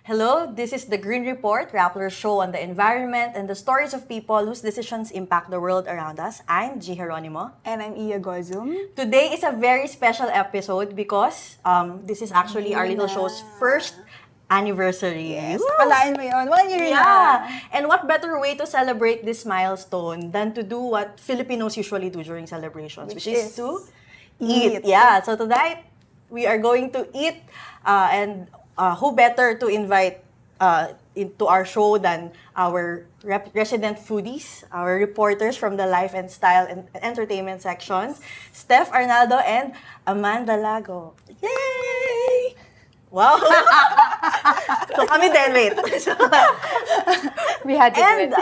Hello, this is the Green Report, Rappler's show on the environment and the stories of people whose decisions impact the world around us. I'm G. Geronimo. And I'm Iya Gozum. Today is a very special episode because this is actually our little show's first anniversary. Yes. Palaan mo yun. 1 year na. Yeah. And what better way to celebrate this milestone than to do what Filipinos usually do during celebrations, which is to eat. Yeah. So tonight, we are going to eat and who better to invite into our show than our resident foodies, our reporters from the life and style and entertainment sections, Steph Arnaldo and Amanda Lago. Yay! Wow! So kami din, wait. We had to do it.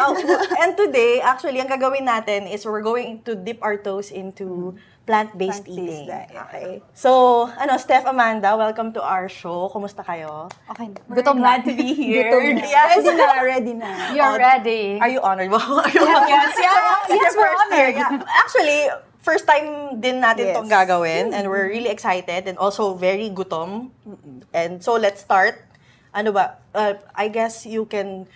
And today, actually, ang gagawin natin is we're going to dip our toes into plant-based eating. Okay. So, Steph, Amanda, welcome to our show. Kumusta kayo? Okay. Gutom glad na. to be here. Gutom na. Yes. Ready na. You're ready. Are you honored? Yes, we're honored. Yeah. Actually, first time din natin itong gagawin and we're really excited and also very gutom. And so, let's start. I guess you can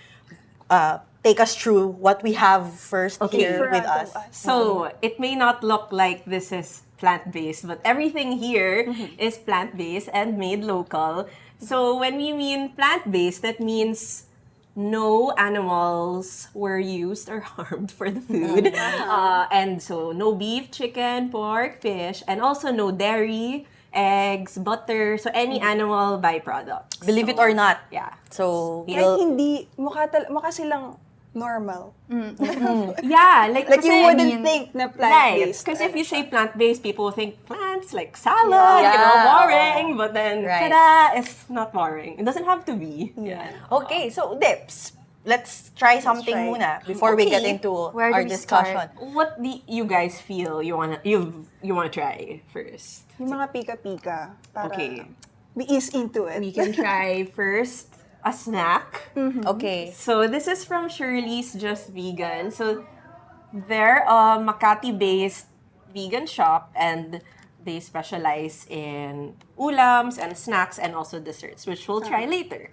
take us through what we have first here with us. So, it may not look like this is plant-based, but everything here is plant-based and made local. So, when we mean plant-based, that means no animals were used or harmed for the food. And so, no beef, chicken, pork, fish, and also no dairy, eggs, butter, so any animal byproducts. Believe it or not. Yeah. So, Kahit hindi, mukha silang normal. Yeah, like You wouldn't think na plant-based. Because if you say plant-based, people think plants like salad, boring. But then, ta-da, it's not boring. It doesn't have to be. Yeah. okay, so dips. Let's try something muna before we get into Where do our we discussion. What do you guys feel you wanna try first? Yung mga pika-pika. Para Okay. we ease into it. We can try first a snack. Okay. So this is from Shirley's Just Vegan. So they're a Makati-based vegan shop and they specialize in ulams and snacks and also desserts, which we'll try later.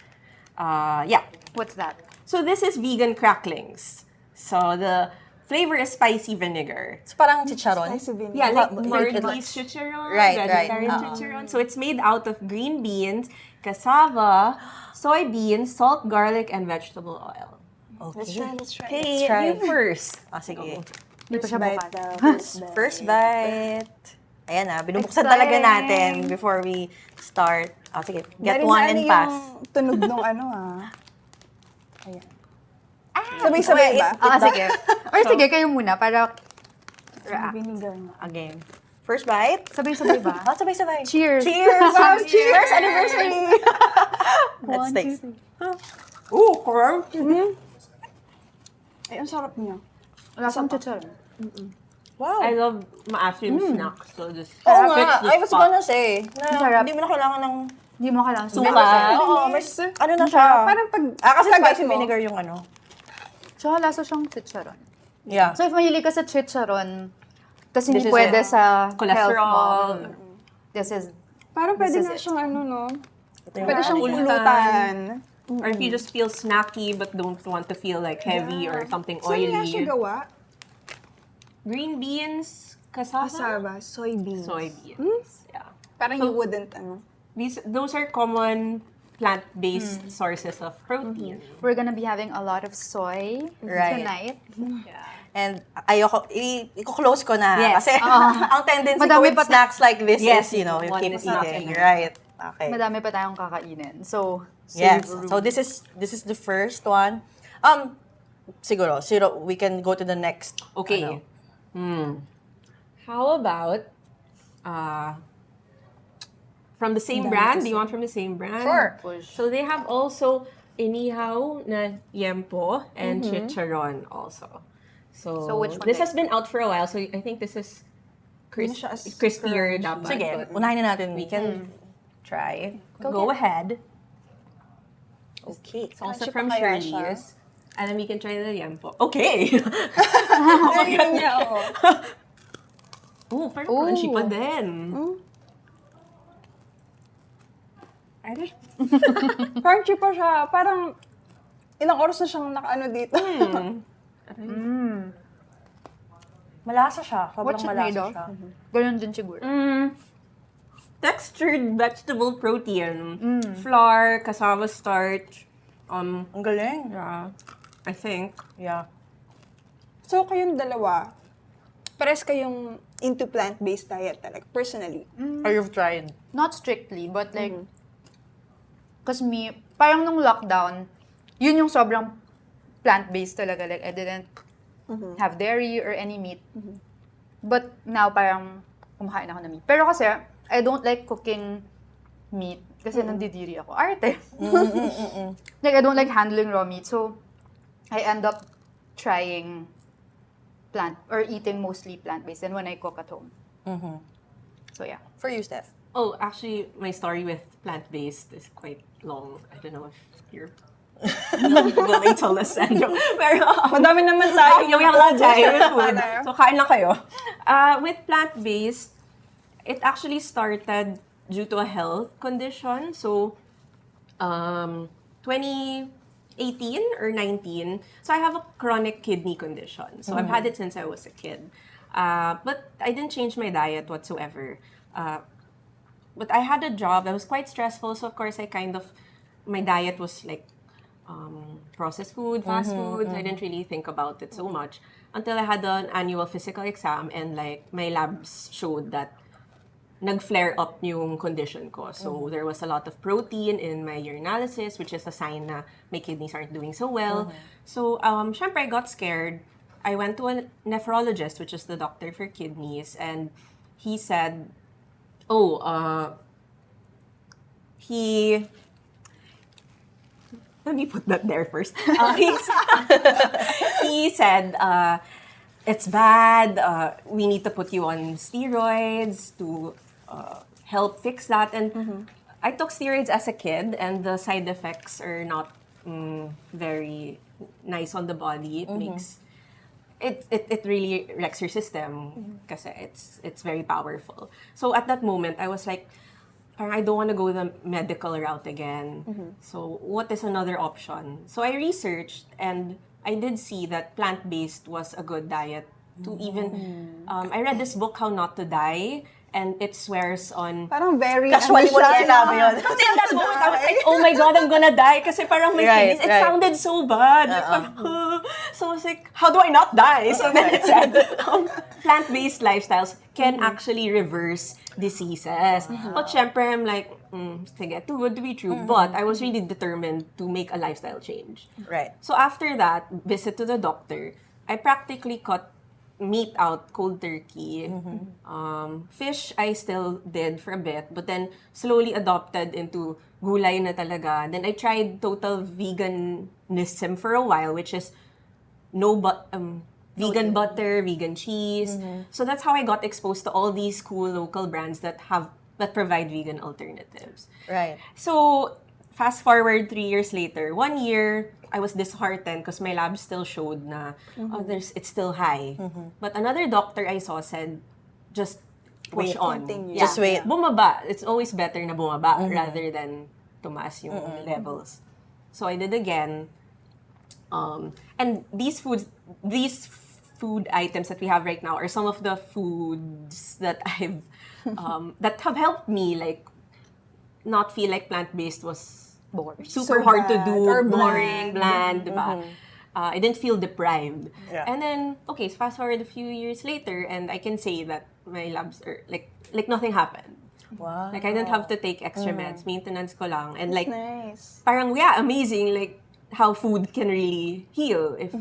What's that? So this is vegan cracklings. So the flavor is spicy vinegar. So parang chicharon. Yeah, like It Marty's chicharon, Right, vegetarian right. chicharon. So it's made out of green beans, cassava, soybeans, salt, garlic, and vegetable oil. Okay. Let's try. Okay, try. you first. Sige. Hindi pa siya Bite bukas. daw. First bite. Ayan binubuksan Exciting. talaga natin before we start. Sige, get one and pass. Yung tunog nung Ayan. Sabay-sabay ba? Sige. Or sige, kayo muna para react. Vinegar na. Again. First bite. Sabay-sabay ba? Sabay-sabay. Cheers! Cheers! Wow, cheers! First anniversary! Let's taste. Ooh, corn. Ay, ang sarap niya. Lasang chicharon. Wow. I love maasim snacks. So just Oo fits nga, the I was spot. gonna say, na Sarap. hindi mo na kailangan ng Hindi mo kailangan suka. Oo, mas, na siya. Parang pag Kasi tagas spicy mo. vinegar yung Tsaka lasa siyang chicharon. Yeah. So if mahilig ka sa chicharon, kasi This hindi is pwede it. sa Cholesterol. health mo. This is, Parang pwede This nga is it. siyang no? yung Pwede siyang pulutan. pulutan. Or if you just feel snacky but don't want to feel like heavy or something Saan nga oily. siya gawa? Green beans, cassava, Kasaba, soybeans. soybeans. Yeah. Parang you wouldn't, Those are common plant-based sources of protein. we're gonna be having a lot of soy Right. tonight. Yeah. And ayoko, i-close ko na. Yes. Kasi ang tendency ko Madami with pa snacks like this Yes, is, one you keep is not eating. enough. Right. Okay. Madami pa tayong kakainin. So, Yes. save room. So this is the first one. Siguro, we can go to the next. Okay. How about from the same brand? Do you want from the same brand? Sure. So they have also inihaw na yempo and chicharon also. So which one this next? has been out for a while, so I think this is Hindi siya as crispier dapat. Sige, but unahin na natin. We can try. go ahead. Okay. It's also Crunchy from pa kaya siya? Shirley's. And then we can try the yempo. Okay. Galing niya, Oh, parang crunchy pa din. Crunchy pa siya. Parang, ilang oras na siyang nakaano dito. Malasa siya. Sobrang What's it made malasa of? siya. Ganun din siguro. Textured vegetable protein. Flour, cassava starch. Ang galing. Yeah, I think. Yeah. So, kayong dalawa, pares kayong into plant-based diet talaga, personally. Or you've tried? Not strictly, but like, cause me, parang nung lockdown, yun yung sobrang plant-based talaga. Like, I didn't have dairy or any meat. But now, parang kumakain ako ng meat. Pero kasi, I don't like cooking meat. Kasi nandidiri ako. Arte. Like, I don't like handling raw meat. So, I end up trying eating mostly plant-based and when I cook at home. So, yeah. For you, Steph? Oh, actually, my story with plant-based is quite long. I don't know if you're willing to listen. Pero, Madami naman tayo. we have a lot of time with food. So, kain lang kayo. With plant-based, it actually started due to a health condition. So, 2018 or 19. So, I have a chronic kidney condition. So, I've had it since I was a kid. But I didn't change my diet whatsoever. But I had a job that was quite stressful. So, of course, my diet was like processed food, fast food. I didn't really think about it so much until I had an annual physical exam and like my labs showed that nag-flare up yung condition ko. So, there was a lot of protein in my urinalysis, which is a sign na my kidneys aren't doing so well. So, syempre, I got scared. I went to a nephrologist, which is the doctor for kidneys, and he said, let me put that there first. He said, it's bad, we need to put you on steroids to help fix that. And I took steroids as a kid, and the side effects are not very nice on the body. It makes it really wrecks your system kasi it's very powerful. So at that moment, I was like, I don't want to go the medical route again. So what is another option? So I researched and I did see that plant-based was a good diet to even, I read this book, How Not to Die, and it swears on Parang very, Casually mo lang sinabi yun. Kasi in that moment, I was like, oh my God, I'm gonna die. Kasi parang my kidneys, it sounded so bad. Like, parang, so I was like, how do I not die? So then it said, plant-based lifestyles can actually reverse diseases. But syempre, I'm like, sige, too good to be true. But I was really determined to make a lifestyle change. Right. So after that, visit to the doctor, I practically cut meat out, cold turkey. Fish, I still did for a bit, but then slowly adopted into gulay na talaga. Then I tried total veganism for a while, which is vegan butter, vegan cheese. So that's how I got exposed to all these cool local brands that provide vegan alternatives. Right. So fast forward 3 years later, 1 year, I was disheartened because my lab still showed na it's still high. But another doctor I saw said, just push on. Continue. Just wait. Bumaba. It's always better na bumaba rather than tumaas yung levels. So I did again. And these food items that we have right now are some of the foods that I've that have helped me like not feel like plant-based was super So hard to bad do, or boring, bland, diba? I didn't feel deprived. Yeah. And then, okay, so fast forward a few years later, and I can say that my labs are like nothing happened. Wow. Like I didn't have to take extra meds, maintenance ko lang, and like nice. parang amazing like how food can really heal if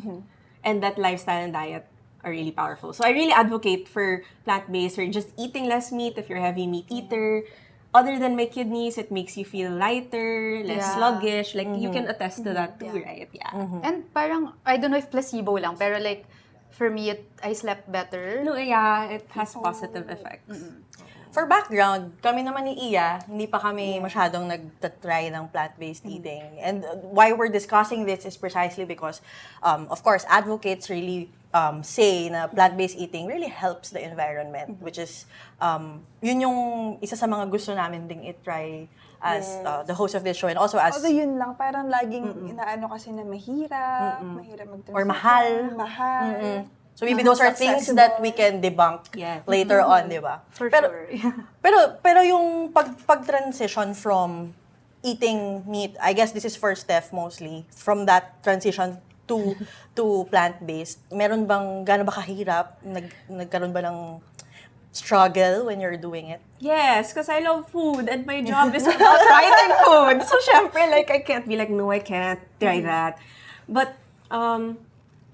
and that lifestyle and diet are really powerful. So I really advocate for plant-based or just eating less meat if you're a heavy meat eater. Other than my kidneys, it makes you feel lighter, less sluggish. Like, you can attest to that too, right? Yeah. And parang, I don't know if placebo lang, pero like, for me, I slept better. No, yeah, it has positive effects. For background, kami naman ni Iya, hindi pa kami masyadong nag-try ng plant-based eating. And why we're discussing this is precisely because, of course, advocates really say na plant-based eating really helps the environment, which is, yun yung isa sa mga gusto namin ding i-try as the host of this show and also as... Although yun lang, parang laging inaano kasi na mahirap mag-transition. Or mahal. Mahal. So maybe those are things that we can debunk later on, di ba? For pero, sure. pero yung pag-transition from eating meat, I guess this is for Steph mostly, from that transition to plant-based, meron bang, gaano ba kahirap? Nagkaroon ba ng struggle when you're doing it? Yes, because I love food and my job is about writing food. So, syempre, like, I can't be like, no, I can't try that. But,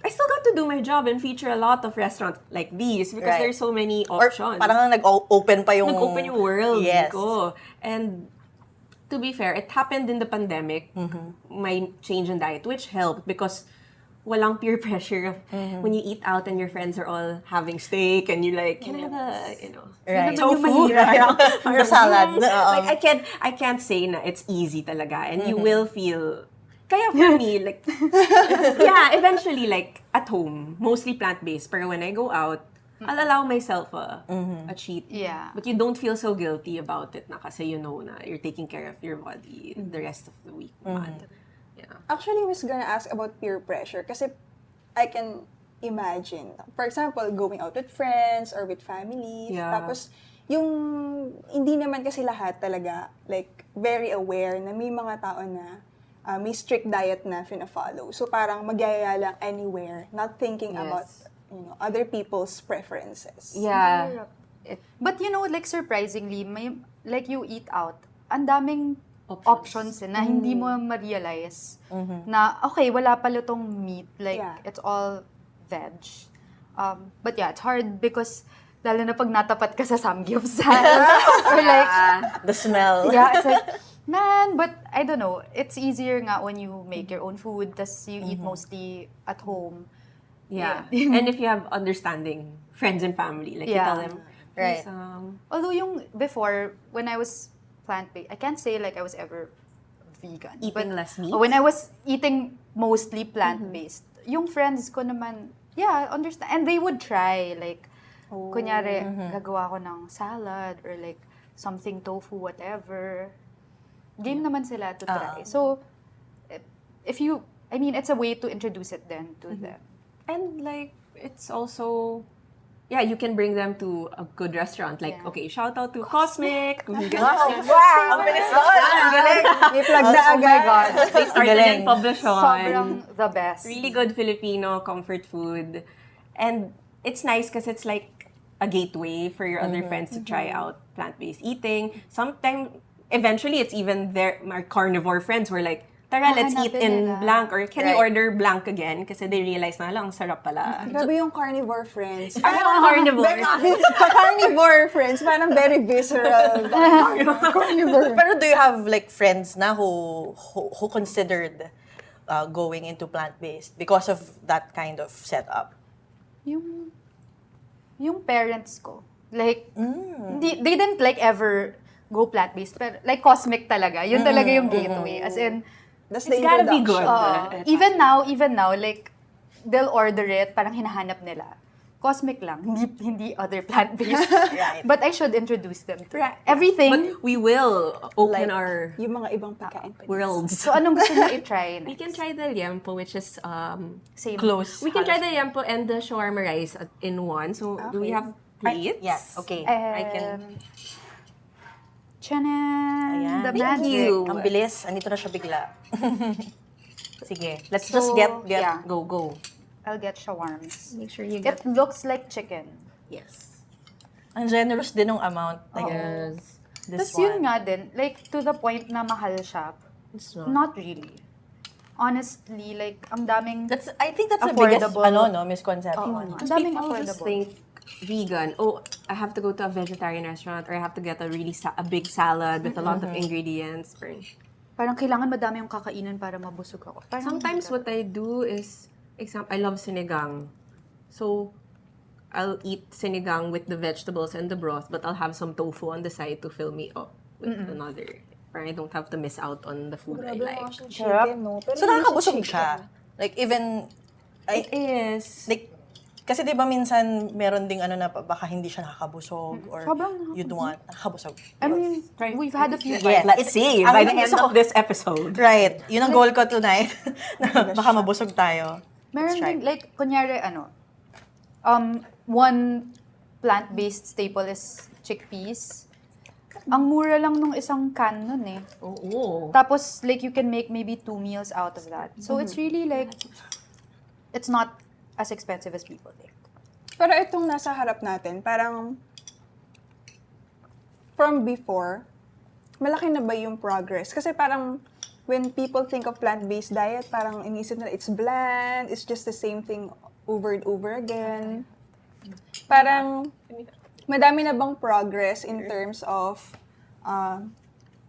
I still got to do my job and feature a lot of restaurants like these because there's so many options. Or parang nag-open pa yung... Nag-open yung world Yes. ko. And to be fair, it happened in the pandemic, my change in diet, which helped because walang peer pressure of when you eat out and your friends are all having steak and you're like, can I have a, Right. tofu? The salad. Like, I can't say na it's easy talaga and you will feel... Kaya for me, like, yeah, eventually, like, at home, mostly plant-based. Pero when I go out, I'll allow myself a cheat. Yeah. But you don't feel so guilty about it na kasi you know na you're taking care of your body the rest of the week. Yeah. Actually, I was gonna ask about peer pressure kasi I can imagine, for example, going out with friends or with families. Yeah. Tapos, yung hindi naman kasi lahat talaga, like, very aware na may mga tao na may strict diet na fina-follow. So, parang magyayaya lang anywhere, not thinking about, other people's preferences. Yeah. But like surprisingly, may, like you eat out, ang daming options na hindi mo ma-realize na, okay, wala pala tong meat. Like, it's all veg. But yeah, it's hard because lalo na pag natapat ka sa samgyeopsal. Or like, the smell. yeah, it's like, man, but I don't know. It's easier nga when you make your own food, tas you eat mostly at home. Yeah. And if you have understanding friends and family, like you tell them, Right. Although yung before, when I was plant-based, I can't say like I was ever vegan. Eating less meat? When I was eating mostly plant-based, yung friends ko naman, yeah, understand. And they would try, like, kunyari, gagawa ko ng salad or like something tofu, whatever. Game naman sila to try. So, if you, I mean, it's a way to introduce it then to them. And like, it's also, yeah, you can bring them to a good restaurant. Like, okay, shout out to Cosmic. Wow! Ang bilis nun! Ang galing! May plug na Oh my God. They started Galing. in Publishon. Sobrang the best. Really good Filipino comfort food. And it's nice because it's like a gateway for your other friends to try out plant-based eating. Sometimes, eventually, it's even our carnivore friends were like, tara, let's eat in nila. blank. Or can you order blank again? Kasi they realize na lang, ang sarap pala. Grabe yung carnivore friends. Carnivore. Carnivore friends, parang very visceral. Carnivore. Pero do you have like friends na who considered going into plant-based because of that kind of setup? Yung parents ko, like, they didn't like ever go plant-based, pero like Cosmic talaga. Yun talaga yung gateway. As in, That's It's gotta be good. even now, like, they'll order it, parang hinahanap nila. Cosmic lang, hindi other plant-based. Right. But I should introduce them to everything. But we will open our Yung mga ibang pagkain. worlds. So, anong gusto niyo i-try next? We can try the liempo, which is Same. Close. we can try the liempo and the shawarma rice in one. So do we have plates? Yes. Okay. I can. Chanan! Ayan. The Thank magic. you. Ang bilis. Andito na siya bigla. Sige. Let's So, just get yeah. go. I'll get shawarmas. Make sure you It get looks like chicken. yes. Ang generous din ng amount. Like, Yes. this Tapos yun one. nga din, like, to the point na mahal siya. It's Not really. Honestly, like, ang daming... I think that's the biggest Affordable. misconception. Ang daming People just affordable. think vegan. Oh, I have to go to a vegetarian restaurant or I have to get a really a big salad with a lot of ingredients. Parang kailangan madami yung kakainin para mabusog ako. Parang Sometimes what I do is, I love sinigang. So, I'll eat sinigang with the vegetables and the broth, but I'll have some tofu on the side to fill me up with another. Or I don't have to miss out on the food I Grabe like. mga siyang Sarap. chicken, no? Pero So, hindi nakakabusog chicken. siya. Like, even, It is. like, kasi di ba minsan meron ding ano na baka hindi siya nakakabusog or Sobrang you'd want nakakabusog. I mean, Right. we've had a few Yes. Let's see Ang by the end gusto ko- of this episode. Right. Yun ang goal ko tonight. Na baka mabusog tayo. Meron Let's try. din, like, kunyari, one plant-based staple is chickpeas. Ang mura lang nung isang can nun eh. Oo. Tapos, like, you can make maybe 2 meals out of that. So, it's really like, it's not as expensive as people think. Pero itong nasa harap natin, parang from before, malaki na ba yung progress? Kasi parang when people think of plant-based diet, parang inisip nila it's bland, it's just the same thing over and over again. Parang madami na bang progress in terms of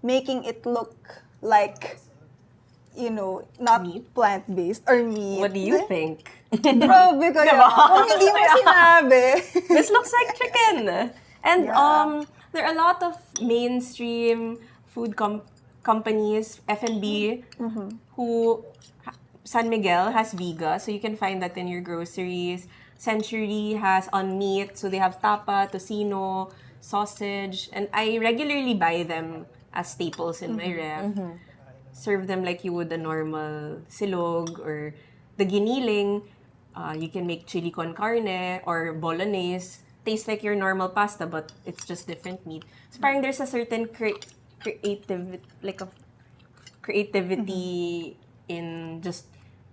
making it look like, you know, not Meat? plant-based or meat. What do you think? Grabe kaya. Kung hindi mo sinabi. This looks like chicken. And Yeah. there are a lot of mainstream food companies, F&B, who San Miguel has Viga, so you can find that in your groceries. Century has on meat, so they have tapa, tocino, sausage, and I regularly buy them as staples in my ref. Serve them like you would a normal silog or the giniling. You can make chili con carne or bolognese. Tastes like your normal pasta, but it's just different meat. So parang there's a certain creativity in just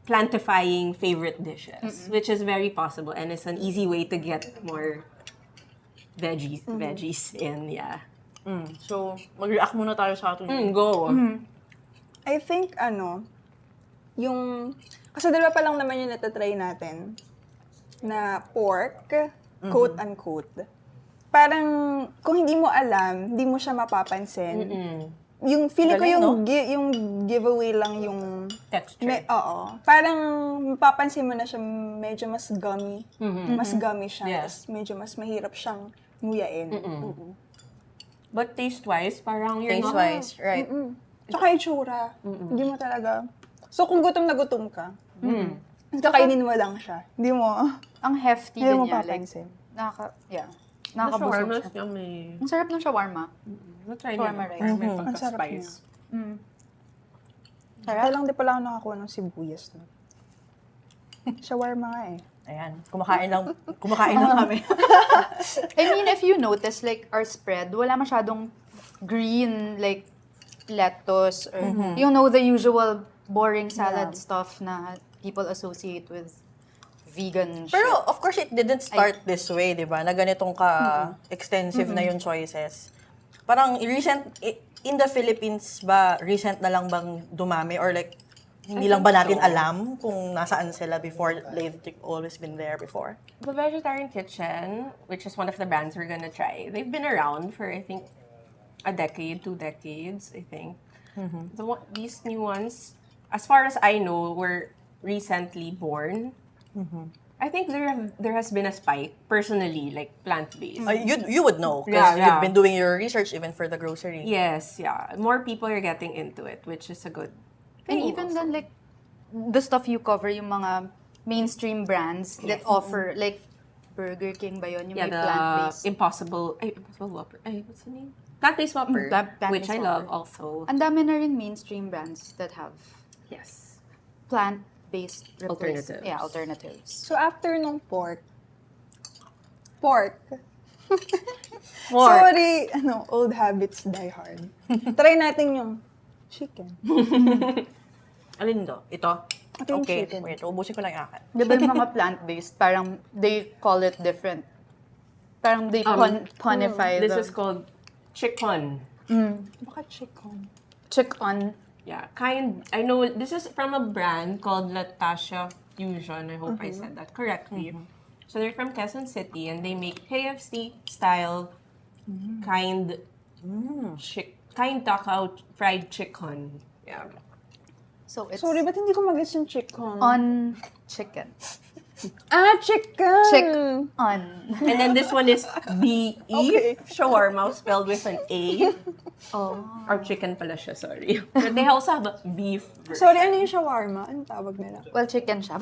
plantifying favorite dishes, which is very possible, and it's an easy way to get more veggies in. Yeah. So, mag-react muna tayo sa atin. Go. I think, yung, kasi dalawa pa lang naman yung natatry natin na pork, quote-unquote. Parang, kung hindi mo alam, hindi mo siya mapapansin. Yung, feeling ko Galing, yung, no? yung giveaway lang yung, Texture. oo. Parang, mapapansin mo na siya medyo mas gummy. Mas gummy siya. Yeah. Mas medyo mas mahirap siyang nguyain. But taste-wise, parang you're not... Taste-wise, right. Tsaka itsura. Hindi mo talaga. So, kung gutom na gutom ka, kakainin mo lang siya. Hindi mo, Ang hefty hindi din mo niya. Like, papansin. nakakabusog shawarma siya. yummy. Ang sarap ng shawarma. Natry Shawarma niyo. rice. May Ang sarap pagka-spice. Kaya lang di pala ako nakakuha ng sibuyas. No? Shawarma nga eh. Ayan, kumakain lang kami. I mean, if you notice, like, our spread, wala masyadong green, like, lettuce, or, you know, the usual boring salad stuff na people associate with vegan shit. Pero, of course, it didn't start this way, di ba? Na ganitong ka-extensive na yung choices. Parang, in the Philippines ba, recent na lang bang dumami? Or like, hindi lang ba natin alam kung nasaan sila before? They've always been there before. The Vegetarian Kitchen, which is one of the brands we're gonna try, they've been around for, I think, a decade, 2 decades, I think. These new ones, as far as I know, were recently born. I think there has been a spike, personally, like plant-based. You would know, because Yeah, yeah. you've been doing your research even for the grocery. Yes, yeah. More people are getting into it, which is a good And thing even also. then, like, the stuff you cover, yung mga mainstream brands that offer, like, Burger King ba yun? Yung Yeah, may the plant-based. Impossible Whopper. What's the name? Plant-based Whopper, Plant-based which I love Whopper. also. Ang dami na rin mainstream brands that have Yes. plant-based Alternatives. Yeah, alternatives. So, after nung pork, Pork. sorry, old habits die hard. Try natin yung chicken. Alin to? Ito? Ito yung Okay, chicken. wait, ubusin ko lang yung akin. Di ba yung mga plant-based, parang they call it different. Parang they punify This the is called chicken. Baka chicken. chicken. Yeah, I know this is from a brand called Latasia Fusion. I hope I said that correctly. So they're from Quezon City and they make KFC style kind taco fried chicken. Yeah. So it's Sorry, ba't hindi ko mag-guess yung chicken? on chicken. Chicken! Chicken. And then this one is beef shawarma spelled with an A. Oh. Or chicken pala siya, sorry. But they also have a beef version. Sorry, ano yung shawarma? Anong tawag nila? Well, chicken siya.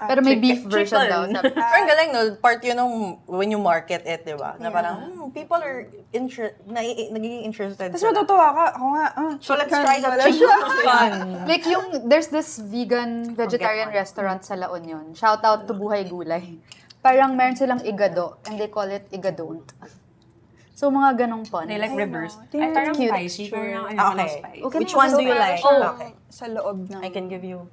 Pero may beef version chicken. daw. Sabi. Pero ang galing, no? Part yun nung when you market it, di ba? Na parang, people are nagiging interested Tapos sila. matutuwa ka. Ako nga, So let's chicken try that pala chicken. siya. Fun. Like there's this vegan, vegetarian restaurant sa La Union. Shout out to Buhay Gulay. Parang meron silang igado and they call it igadont. So mga ganong puns. They like reverse. Tingnan Ay, parang cute. spicy. Pero Okay. Okay, Which one do you like? Okay. Sa loob ng... I can give you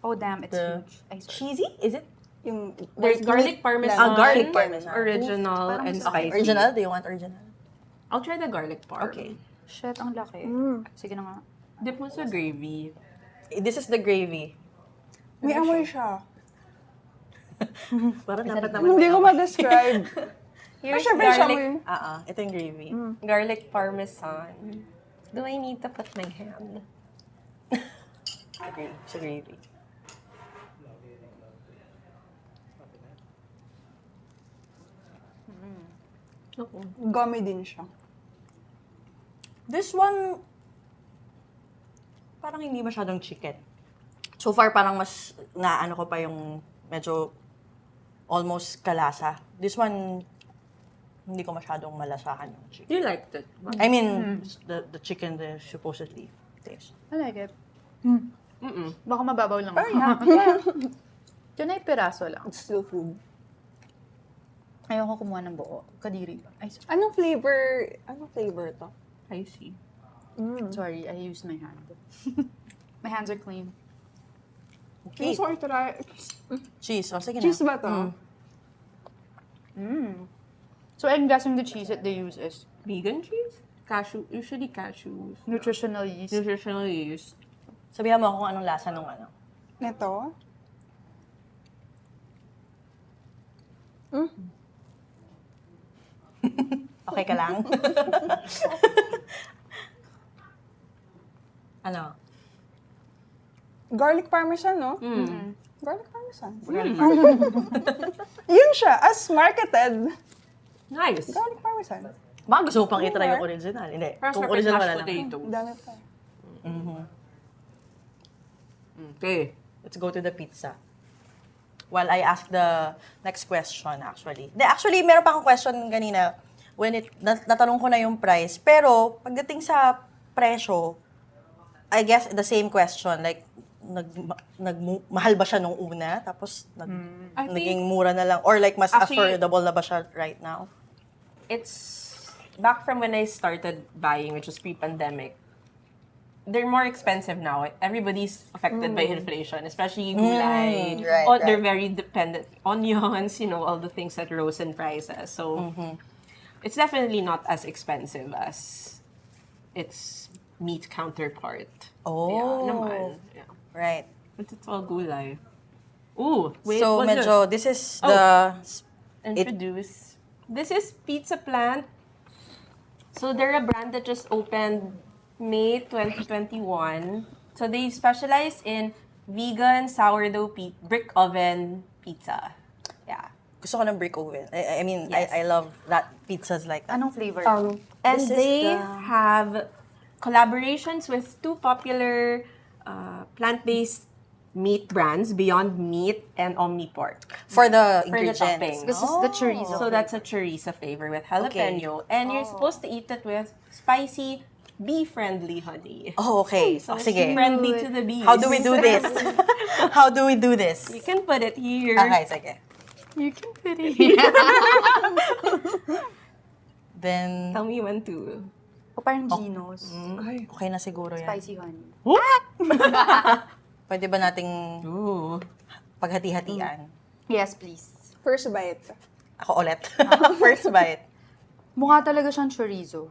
Oh damn, it's the huge. Ay, sorry. cheesy? Is it? Yung There's garlic parmesan. Garlic parmesan. Original Parang and sa spicy. Original? Do you want original? I'll try the garlic parm. Okay. Shit, ang laki. Sige na nga. Dip mo sa gravy. This is the gravy. may amoy siya. Parang dapat naman. Hindi ko ma-describe. Here's Syempre siya garlic, Ito yung gravy. garlic parmesan. Do I need to put my hand? Okay, it's a gravy. Gummy din siya. This one, parang hindi masyadong chicken. So far, parang mas naano ko pa yung medyo almost kalasa. This one, hindi ko masyadong malasahan yung chicken. You liked it. I mean, the chicken the supposedly taste. I like it. Mm-mm. Baka mababaw lang. Yun ay piraso lang. It's still food. Ayoko kumuha ng buo. Kadiri. Ay, Anong flavor to? I see. sorry, I used my hand. My hands are clean. Okay. Sorry, try. Cheese. O, sige na. Cheese ba to? So I'm guessing the cheese that they use is Vegan cheese? Cashew. Usually cashews. nutritional yeast. Nutritional yeast. Sabihan mo kung anong lasa nung ano. Neto? Okay ka lang? Ano? Garlic parmesan, no? Mm. Garlic parmesan. Yun siya, as marketed. Nice. Garlic parmesan. Baka gusto mo pang itry yung original. Hindi. Pero Kung sarap yung original wala mashed lang. potatoes. Dami pa. Okay. Let's go to the pizza. While I ask the next question, actually. Actually, meron pa akong question kanina when natanong ko na yung price. Pero, pagdating sa presyo, I guess the same question. Like, mahal ba siya nung una? Tapos, I think naging mura na lang? Or like, mas Actually- affordable na ba siya right now? it's back from when I started buying, which was pre-pandemic. They're more expensive now. Everybody's affected by inflation, especially gulay. right, They're very dependent. Onions, all the things that rose in prices. So it's definitely not as expensive as its meat counterpart. Oh. Yeah, naman. Yeah. Right. But it's all gulay. Ooh, wait, So, what's medyo, this? this is the... Introduce. This is Pizza Plant. So they're a brand that just opened May 2021. So they specialize in vegan sourdough brick oven pizza. Yeah. Gusto ko ng brick oven. I mean, Yes. I love that pizzas like that. Anong flavor? And This is they the- have collaborations with two popular plant-based meat brands, Beyond Meat and Omniport. For the For the ingredients. toppings. This is the chorizo. So that's a chorizo flavor with jalapeno. And you're supposed to eat it with spicy, bee-friendly honey. Oh, okay. So, sige. Friendly to the bees. How do we do this? How do we do this? You can put it here. Okay, sige. You can put it here. Then, Tell me when to. O parang Geno's. okay na siguro yan. Spicy honey. Pwede ba nating Ooh. paghati-hatian? Yes, please. First bite. Ako ulit. First bite. Mukha talaga siyang chorizo.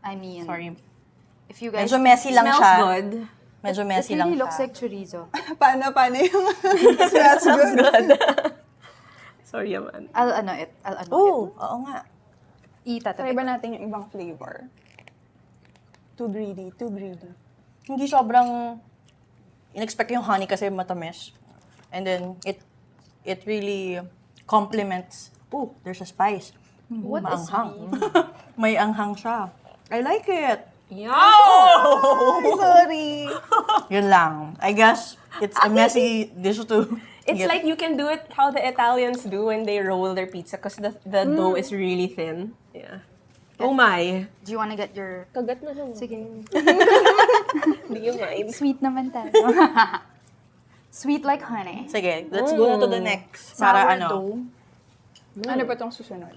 I mean, Sorry. if you guys... Medyo messy lang Smells siya. good. Medyo It messy lang really siya. looks like chorizo. Paano yung... Smells good. Sorry naman. I'll ano it. Oo, oo nga. Try Itatapik. ba natin yung ibang flavor? Too greedy. Hindi sobrang... In-expect yung honey kasi matamis. And then, it it really complements. Oh, there's a spice. What is Maanghang. May anghang siya. I like it. Yeah. Sorry. Yun lang. I guess it's a messy dish to It's get. like you can do it how the Italians do when they roll their pizza because the dough is really thin. Yeah. Oh my. Do you wanna get your... Kagat na lang. Sige. Hindi yung mind. Sweet naman tayo. Sweet like honey. Sige, let's go na to the next. Para ano, Sourdough. Ano ba tong susunod?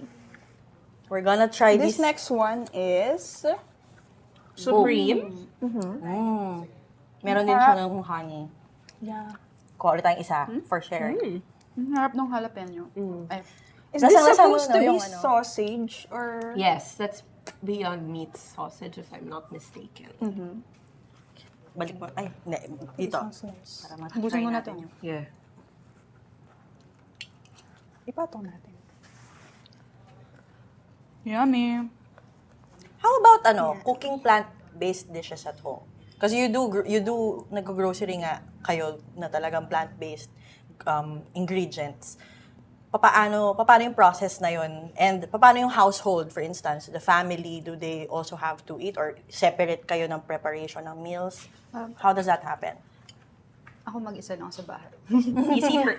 we're gonna try This this. next one is... Supreme. Meron din siya ng honey. Yeah. Kuha ulit tayong isa for sharing. Ang harap ng jalapeno. Ay, Is Nasa- this nasa supposed ano, to be yung ano? sausage or... Yes, that's Beyond Meat sausage if I'm not mistaken. Balik mo. Ay, hindi. Dito. Sausage. Para Busin matry mo na natin to. yung... Yeah. Ipatong natin. yummy. How about cooking plant-based dishes at home? Kasi you do nag-grocery nga kayo na talagang plant-based ingredients. Paano yung process na yun? And paano yung household, for instance, the family, do they also have to eat or separate kayo ng preparation ng meals? How does that happen? Ako mag-isa lang sa bahay.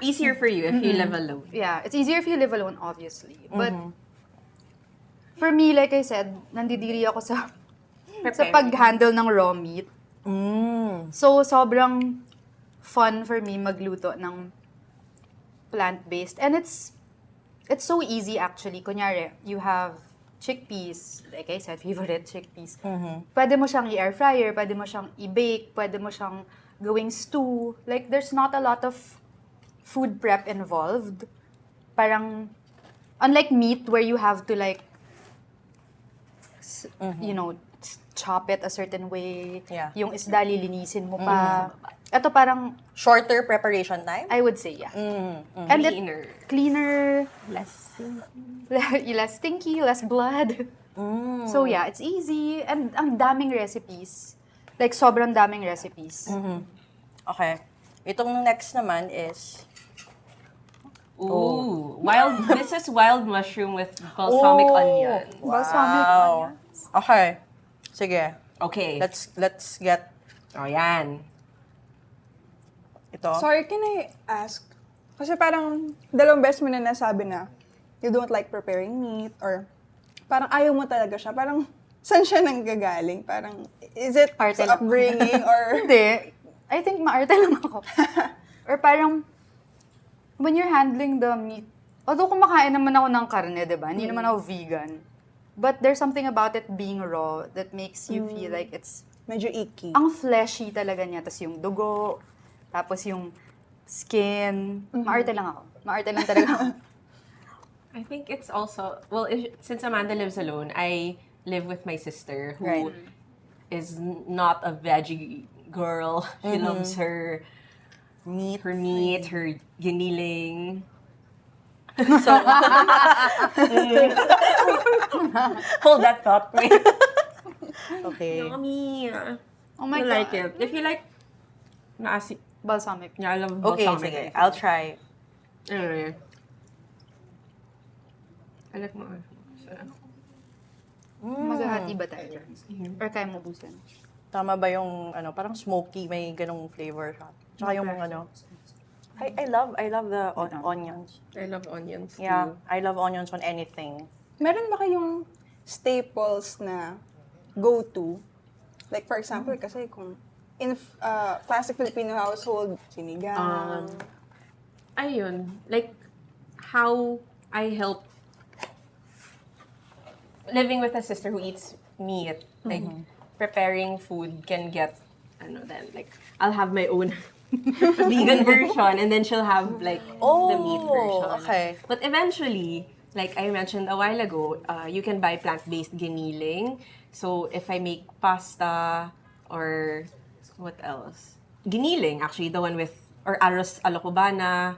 Easier for you if you live alone. Yeah, it's easier if you live alone, obviously. But for me, like I said, nandidiri ako sa pag-handle ng raw meat. So, sobrang fun for me magluto ng plant-based. And it's so easy actually. Kunyari, you have chickpeas, like I said, favorite chickpeas. Pwede mo siyang i-air fryer, pwede mo siyang i-bake, pwede mo siyang gawing stew. Like, there's not a lot of food prep involved. Parang, unlike meat where you have to like, you know, chop it a certain way. Yeah. Yung isda, lilinisin mo pa. Ito parang, Shorter preparation time? I would say, yeah. And Cleaner. Cleaner, Less. less stinky, less blood. So yeah, it's easy. And ang daming recipes. Like, sobrang daming recipes. Okay. Itong next naman is... Ooh. This is wild mushroom with balsamic onion. Balsamic Wow. onions. Okay. Sige. Okay. Let's get Oh, yan. ito. Sorry, can I ask? Kasi parang dalawang beses mo na nasabi na you don't like preparing meat or parang ayaw mo talaga siya. Parang saan siya nanggagaling? Parang is it Arte sa lang. upbringing or... Hindi. I think maarte lang ako. Or parang, when you're handling the meat, although kumakain naman ako ng karne, di ba? Hindi naman ako vegan. But there's something about it being raw that makes you feel like it's Medyo icky. ang fleshy talaga niya. Tapos yung dugo, tapos yung skin. Maarte lang ako. Maarte lang talaga ako. I think it's also, well, since Amanda lives alone, I live with my sister who Right. is not a veggie girl. She loves her meat, her giniling. So, Hold that thought. Wait. okay. Yummy. Oh my I God. like it. If you like, naasi, Balsamic. yeah, I love Okay, balsamic. sige. I'll try. Anyway. I like mo. Maghahati ba tayo? Or kaya mo busan? Tama ba yung parang smoky, may ganong flavor siya. Tsaka yung I love the onions. I love onions too. Yeah, I love onions on anything. Meron ba kayong staples na go-to? Like, for example, kasi kung in classic Filipino household, sinigang. Ayun, like how I help living with a sister who eats meat, like preparing food can get like I'll have my own vegan version and then she'll have like the meat version. Okay. But eventually, like I mentioned a while ago, you can buy plant-based giniling. So if I make pasta or what else? Giniling, actually, the one with, or arroz a la cubana.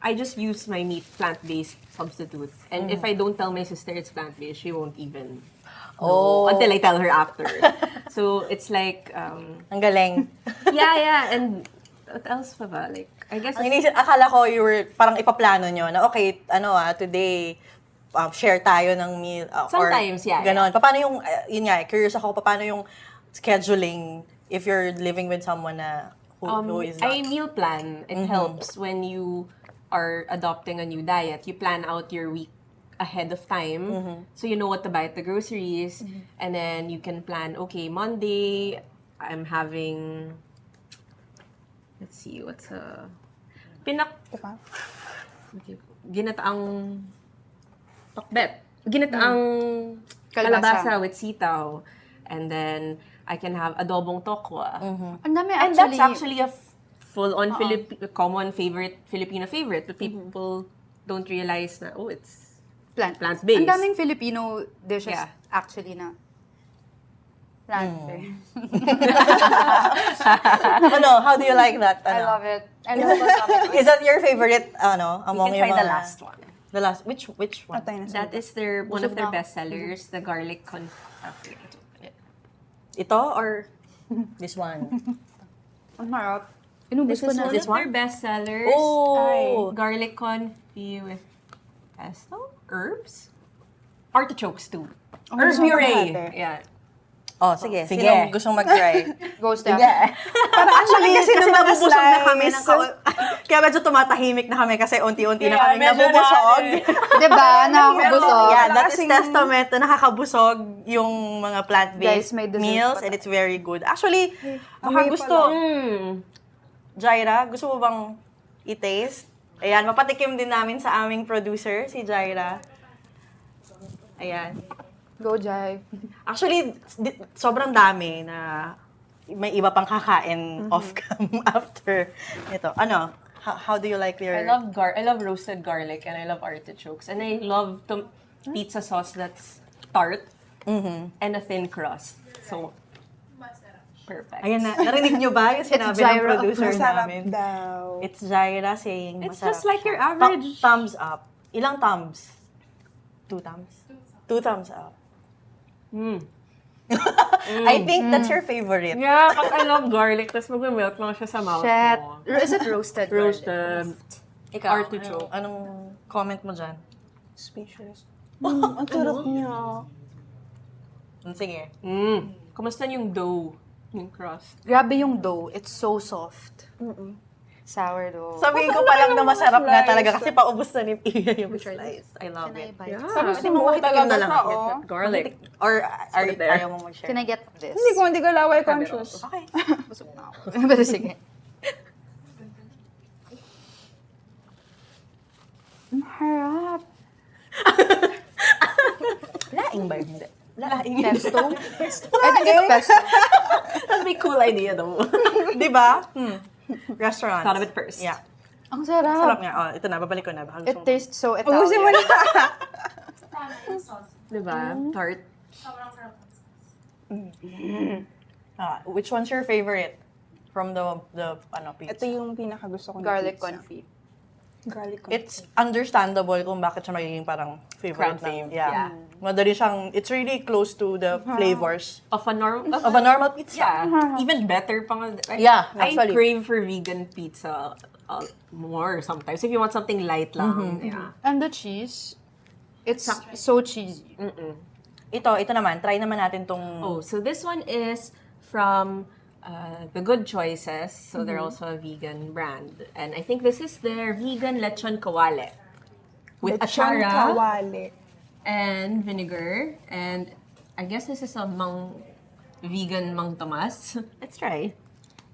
I just use my meat plant-based substitute. And if I don't tell my sister it's plant-based, she won't even know until I tell her after. So it's like, Ang galing. yeah, and what else pa ba? Like, I guess, Ang inisip, akala ko you were, parang ipaplano nyo na, okay, today, share tayo ng meal. Sometimes, yeah, Ganon. Paano yung, yun nga, curious ako, paano yung scheduling if you're living with someone na who is not? I meal plan. It helps when you are adopting a new diet. You plan out your week ahead of time. So you know what to buy at the groceries. And then you can plan, okay, Monday, I'm having, let's see, what's Diba? ginataang tokbet. Ginataang kalabasa with sitaw. And then I can have adobong tokwa. Ang dami And actually. that's actually a full-on common favorite, Filipino favorite. But people don't realize na, oh, it's plant-based. Ang daming Filipino dishes Yeah. actually na plant-based. How do you like that? I love it. I love it. Is that your favorite, among You yung can try mga... the last one. The last, which one? Atay na That is one of their Busog na ako. best sellers, the garlic Ito or this one? Ang harap. Inubos This ko is na. one of their best sellers. Oh! Garlic confit with pesto, herbs, artichokes too. Herb gusto mo puree. kalahati? Yeah. Oh, sige. Sige. Sino gustong mag-try? Go step. Actually, kasi nabubusog na kami slice. kaya medyo tumatahimik na kami kasi unti-unti na Yeah, kami medyo nabubusog. Diba? Nakakabusog. Yeah, that is testament na nakakabusog yung mga Guys, plant-based may dessert meals pa and it's very good. Actually, baka amoy gusto, Jaira, gusto mo bang i-taste? Ayan, mapatikim din namin sa aming producer, si Jaira. Ayan. Go, Jai. Actually, sobrang dami na may iba pang kakain off-cam after ito. Ano? How do you like your... I love roasted garlic and I love artichokes. And I love pizza sauce that's tart and a thin crust. So, perfect. Ayan na, narinig nyo ba yung sinabi ng Jaira. producer Masarap namin? daw. It's Jaira saying It's masarap just like your siya. average- Thumbs up. Ilang thumbs? 2 thumbs? 2 thumbs up. I think that's your favorite. Yeah, because I love garlic. Tapos mag-melt lang siya sa mouth Shit. mo. Is it roasted? Roasted. Ikaw, Artichoke. anong comment mo dyan? Speechless. Ang sarap niya. Sige. Kumusta yung dough? Yung crust? Grabe yung dough. It's so soft. Sourdough. Sabihin ko pa lang na masarap nga talaga kasi paubos na ni Pia yung slice. I love Can I it. bite? Tapos Pwede mo makitikim na lang. oh. Garlic. Or it there. ayaw mo mag-share? Can I get this? Hindi ko laway conscious. Okay. Busog na ako. Pero sige. Ang harap. Laing ba hindi? Laing. Pesto? I think it's pesto. That's a cool idea though. Di ba? Restaurant. Thought of it first. Yeah. Ang sarap. Sarap nga. Oh, ito na, babalik ko na. Baka gusto It mo. tastes so Ubusin mo Italian. na. Diba? Tart. Which one's your favorite from the pizza? Ito yung pinakagusto ko na Garlic pizza. confit. Garlic confit. It's understandable kung bakit siya magiging parang favorite Crowd fave, ng, yeah. yeah. Madali siyang, it's really close to the flavors Of a normal pizza. Yeah. Even better pang. Yeah, I actually. crave for vegan pizza more sometimes. If you want something light lang. Yeah. And the cheese, it's so cheesy. Ito naman, try naman natin tong... Oh, so this one is from The Good Choices. So they're also a vegan brand. And I think this is their vegan lechon kawale. With Lechon achara kawali. and vinegar. And I guess this is a vegan Mang Tomas. Let's try.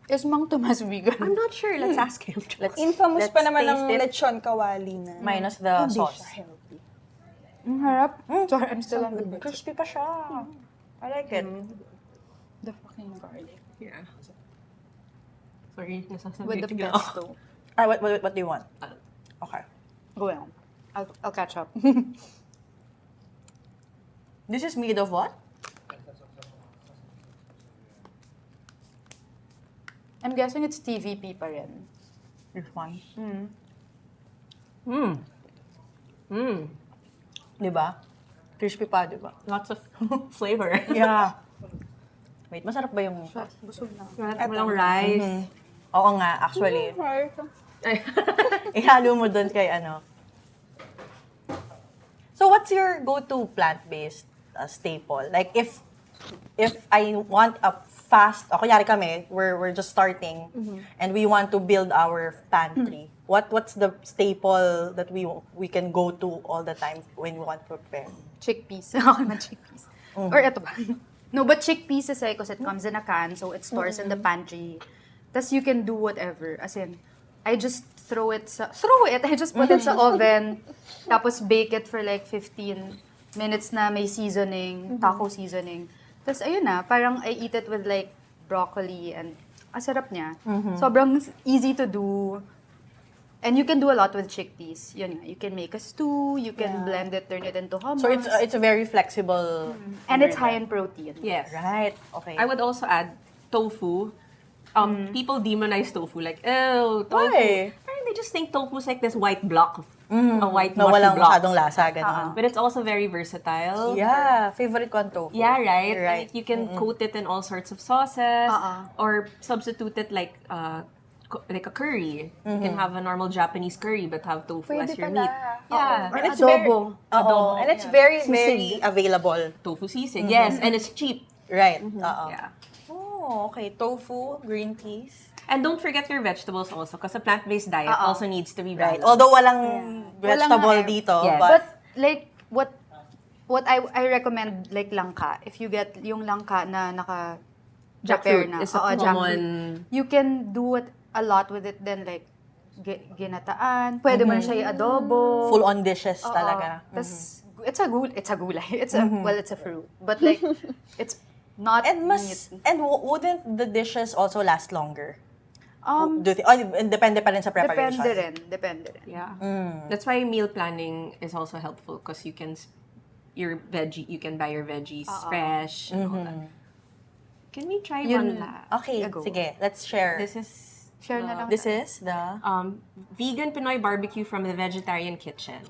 Is Mang Tomas vegan? I'm not sure. Let's ask him. Infamous Let's pa naman ng taste it. lechon kawali na. Minus the Hindi sauce. siya healthy. Ang harap. Sorry, I'm still on the bit. Crispy pa siya. I like it. The fucking garlic. Yeah. Sorry, nasasabi With the ko na. pesto. What do you want? Okay. Go on. I'll catch up. This is made of what? I'm guessing it's TVP pa rin. This one. Diba? Crispy pa, diba? Lots of flavor. Yeah. Wait, masarap ba yung... Busog na. Walang rice. Oo nga, actually. Right. Ihalo mo dun kay ano. So, what's your go-to plant-based staple? Like, if I want a fast, o kunyari kami, we're just starting, and we want to build our pantry, what's the staple that we can go to all the time when we want to prepare? Chickpeas. Okay man, chickpeas. Or eto ba? No, but chickpeas is like, because it comes in a can, so it stores in the pantry. Tapos you can do whatever. As in, I just I just put it sa oven, tapos bake it for like 15 minutes na may seasoning, taco seasoning. Tapos ayun na, parang I eat it with like broccoli and sarap niya. Sobrang easy to do. And you can do a lot with chickpeas. Yun nga, you can make a stew, you can blend it, turn it into hummus. So, it's a very flexible... And it's high in protein. Yes. Right, okay. I would also add tofu. People demonize tofu, like, ew, tofu. Why? Parang they just think tofu is like this white block, a white Na mushy walang block. masyadong lasa, gano'n. But it's also very versatile. Yeah, favorite ko ang tofu. Yeah, right? Right. Like, you can coat it in all sorts of sauces, or substitute it like a curry. You can have a normal Japanese curry, but have tofu Pwede as your pala. meat. Yeah, Or And it's adobo. Oo. And it's very, very available. tofu sisig. Yes, and it's cheap. Right. Oo. Yeah. Oh, okay. Tofu, green peas. And don't forget your vegetables also, because a plant-based diet also needs to be Right. balanced. Although walang vegetable nga eh. dito, Yes. but But like what I recommend like langka, if you get yung langka na naka prepare Jackfruit na, is a jackfruit, common... you can do it a lot with it then like ginataan, pwede mo na siya i-adobo. full-on dishes Oo. talaga. Tas, it's a gulay. It's a fruit. But like, it's not And meat. wouldn't the dishes also last longer? Um, Depende pa rin sa preparation. Depende rin. Yeah. That's why meal planning is also helpful, because you can you can buy your veggies fresh and all that. Can we try one last? Okay, Go. sige. Let's share. This is Share na lang. This is the vegan Pinoy barbecue from the Vegetarian Kitchen.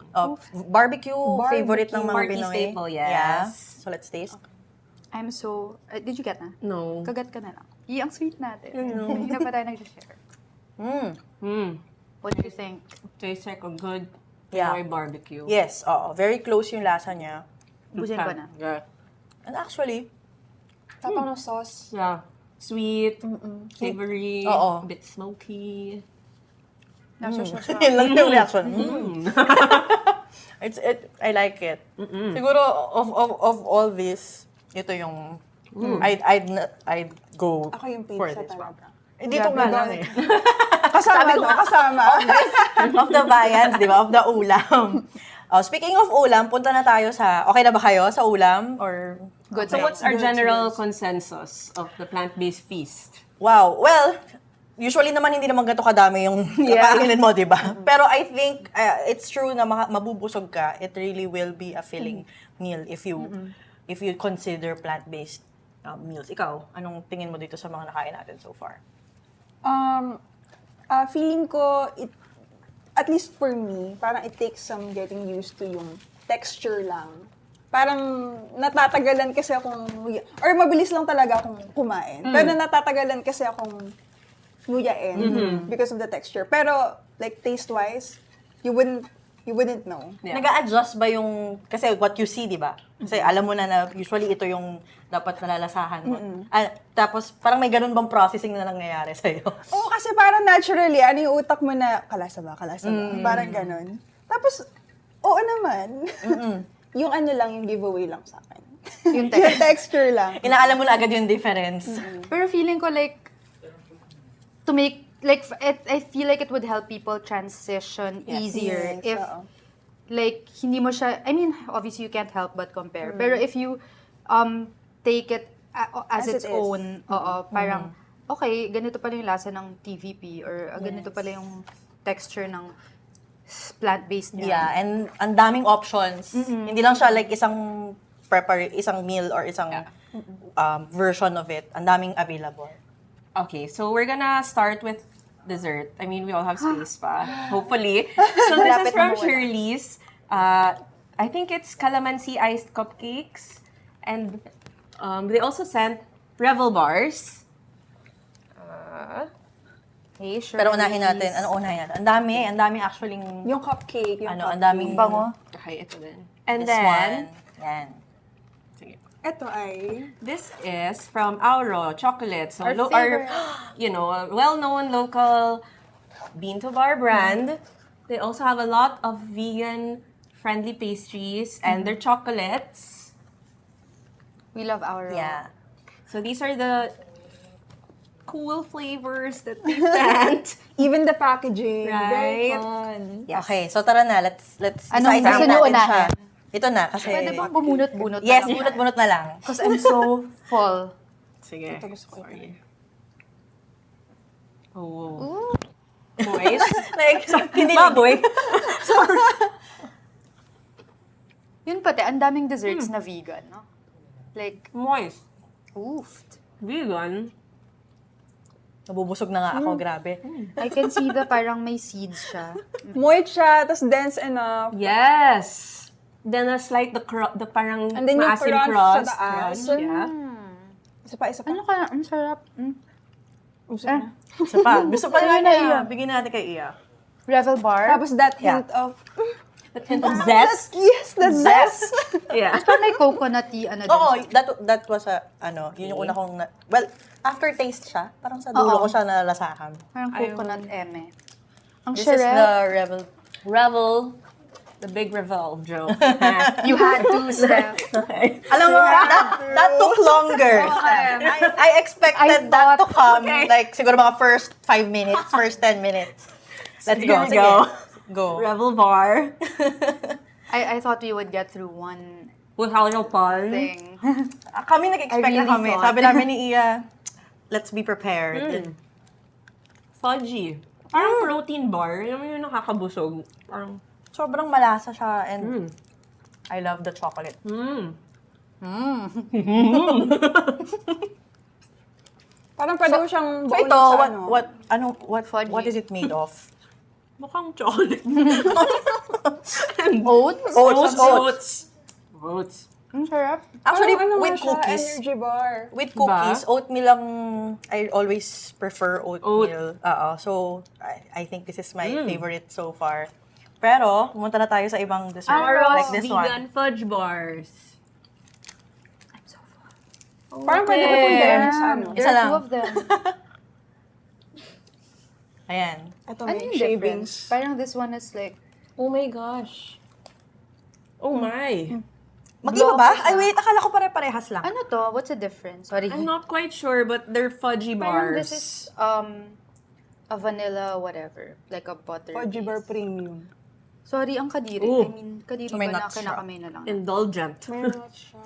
barbecue favorite ng mga Party Pinoy. staple, yes. Yeah. So let's taste. I'm so... did you get na? No. Kagat ka na lang. Ang sweet natin. Hindi na pa tayo nag-share. What do you think? Tastes like a good Yeah. Pinoy barbecue. Yes, very close yung lasa niya. Busin ko na. Yeah. And actually, Tapang ng sauce. Yeah. Sweet, savory, Oo. a bit smoky. yun lang yung reaction. I like it. Siguro of all this, ito yung I'd go Ako yung for pizza this one. talaga. Dito nga lang eh. Kasama. Of the viands, di ba? Of the ulam. Speaking of ulam, punta na tayo sa... Okay na ba kayo sa ulam? Or... Good. So what's our general consensus of the plant-based feast? Wow. Well, usually naman hindi naman ganito kadami yung kakainin mo, di ba? Pero I think it's true na mabubusog ka. It really will be a filling meal if you consider plant-based meals. Ikaw, anong tingin mo dito sa mga nakain natin so far? Feeling ko, at least for me, parang it takes some getting used to yung texture lang. Parang natatagalan kasi akong, or mabilis lang talaga akong kumain. Pero natatagalan kasi akong nguyain because of the texture. Pero, like, taste-wise, you wouldn't know. Yeah. Nag-a-adjust ba yung, kasi what you see, di ba? Kasi alam mo na usually ito yung dapat nalalasahan mo. Tapos parang may ganun bang processing na nangyayari sa'yo? Oo, kasi parang naturally, yung utak mo na, kalasa ba? Parang ganun. Tapos, oo naman. Yung lang, yung giveaway lang sa akin. Yung Yung texture lang. Inaalam mo na agad yung difference. Pero feeling ko like, to make, like, I feel like it would help people transition easier Yes, if, oo. like, hindi mo siya, I mean, obviously you can't help but compare. Pero if you take it as its it is. own, parang, okay, ganito pala yung lasa ng TVP or ganito pala yung texture ng plant-based niya. Yeah, and ang daming options. Hindi lang siya like isang meal or isang version of it. Ang daming available. Okay, so we're gonna start with dessert. I mean, we all have space pa. Hopefully. So this is from Shirley's. I think it's calamansi iced cupcakes. And they also sent Revel bars. Hey, Shirley. Pero unahin natin. Ano unahin natin? Ang dami actually. Yung cupcake. Yung Ang daming Bango. Okay, ito din. And This then, one. Yan. sige. Ito ay... This is from Auro chocolate. So, Our our favorite. a well-known local bean to bar brand. They also have a lot of vegan-friendly pastries and their chocolates. We love Auro. Yeah. So these are the cool flavors that they sent. Even the packaging. Right. Very fun. Okay, so tara na. Let's Anong decide gusto natin niyo siya. unahin? Ito na, kasi... Pwede bang bumunot-bunot Yes, na lang? bunot-bunot na lang. Because I'm so full. Sige. Ito gusto ko. Sorry. Oh. Ooh. Moist. Like, hindi Baboy. Yun pati, ang daming desserts na vegan, no? Like, Moist. oof. Vegan. Nabubusog na nga ako, grabe. I can see the parang may seeds siya. Moist siya, tapos dense enough. Yes. Then a slight the parang And then yung maasim crunch crust. sa taas. Crunch, yeah. Isa pa, isa pa. Ano kaya? Ang sarap. Gusto na. Isa pa. Gusto pa nga na Iya. Bigyan natin kay Iya. Revel bar. Tapos that Yeah. hint of... That hint of zest. Yes, the zest! Yeah. Parang may coconutty, ano din. Oo, that was yun yung una kong, well, aftertaste siya. Parang sa dulo Oo. ko siya nalasahan. Parang coconut eme. Ang This is sarap. the Rebel. Revel. The big revel joke. You had to, Steph. Alam mo, that took longer. I expected I that to thought- come, like, siguro mga first 5 minutes, first 10 minutes. Let's go. Here we Sige. go. Go. Revel bar. I thought we would get through one With Halo Pan. thing. Kami nag-expect I really na kami. thought. Sabi namin ni Iya, let's be prepared. Fudgy. Parang protein bar. Yung nakakabusog. Parang, Sobrang malasa siya and I love the chocolate. Parang pwede ko siyang So baunin ito, sa Fudgy. what is it made of? mukhang chocolate. Oats? Oats. Ang sarap. Actually, Parang with nga siya, cookies. energy bar. With cookies, oatmeal lang, I always prefer oatmeal. So, I think this is my favorite so far. Pero, pumunta na tayo sa ibang dessert. Like this vegan one. fudge bars. Parang pwede ko itong dance sa ano. There Isa are lang. two of them. Ayan. Ito Ano may yung shavings. difference? Parang this one is like, Oh my gosh. Oh my. Mag-iba ba? Ay, wait. Akala ko pare-parehas lang. ano to? What's the difference? Sorry. I'm not quite sure, but they're fudgy Parang bars. this is a vanilla whatever. Like a butter. Fudgy bar base. premium. Sorry, ang kadiri. Ooh. I mean, kadiri So may ba na nuts siya. kinakamay na lang? Indulgent. Meron siya.